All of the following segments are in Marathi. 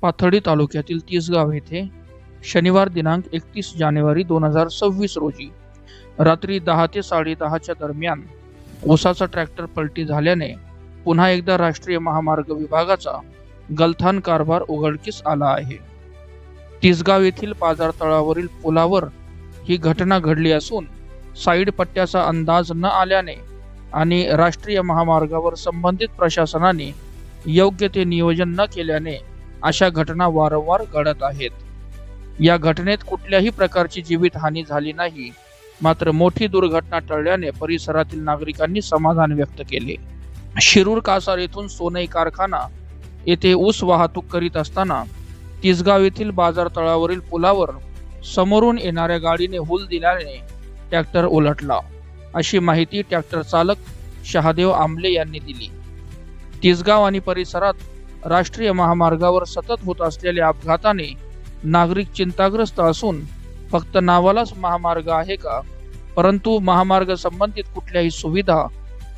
पाथर्डी तालुक्यातील तिसगाव येथे शनिवार दिनांक 31 जानेवारी 2026 रोजी रात्री 10 ते 10:30च्या दरम्यान ऊसाचा ट्रॅक्टर पलटी झाल्याने पुन्हा एकदा राष्ट्रीय महामार्ग विभागाचा गलथान कारभार उघडकीस आला आहे. तिसगाव येथील बाजार तळावरील पुलावर ही घटना घडली असून साईड पट्ट्याचा अंदाज न आल्याने आणि राष्ट्रीय महामार्गावर संबंधित प्रशासनाने योग्य ते नियोजन न केल्याने अशा घटना वारंवार घडत आहेत. या घटनेत कुठल्याही प्रकारची जीवितहानी झाली नाही, मात्र मोठी दुर्घटना टळल्याने परिसरातील नागरिकांनी समाधान व्यक्त केले. शिरूर कासार येथून सोनई कारखाना येथे ऊस वाहतूक करीत असताना तिसगाव येथील बाजार तळावरील पुलावर समोरून येणाऱ्या गाडीने हूल दिल्याने ट्रॅक्टर उलटला, अशी माहिती ट्रॅक्टर चालक शहादेव आमले यांनी दिली. तिसगाव आणि परिसरात राष्ट्रीय महामार्गावर सतत होत असलेल्या अपघाताने नागरिक चिंताग्रस्त असून फक्त नावालाच महामार्ग आहे का, परंतु महामार्ग संबंधित कुठल्याही सुविधा,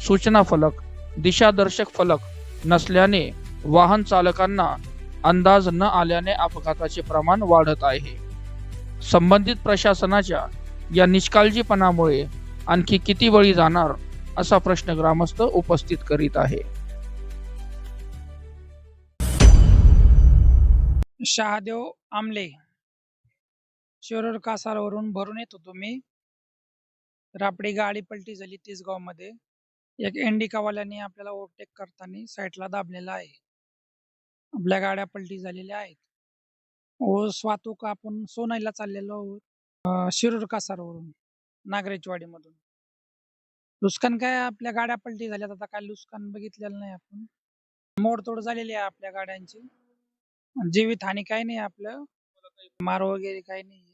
सूचना फलक, दिशादर्शक फलक नसल्याने वाहन चालकांना अंदाज न आल्याने अपघाताचे प्रमाण वाढत आहे. संबंधित प्रशासनाच्या या निष्काळजीपणामुळे आणखी किती बळी जाणार असा प्रश्न ग्रामस्थ उपस्थित करीत आहे. शहादेव आमले, शिरूर कासारवरून भरून येत होतो मी, तर आपली गाडी पलटी झाली तिसगाव मध्ये. एक इंडिकावाल्याने आपल्याला ओव्हरटेक करताना साईडला दाबलेला आहे. आपल्या गाड्या पलटी झालेल्या आहेत. ऊस वाहतूक आपण सोनाईला चाललेलो आहोत, शिरूर कासारवरून नागरेचवाडी मधून. नुकसान काय, आपल्या गाड्या पलटी झाल्यात. आता काय नुकसान बघितलेलं नाही आपण. मोडतोड झालेली आहे आपल्या गाड्यांची. जीवित हानी काही नाही, आपलं मार वगैरे काही नाही.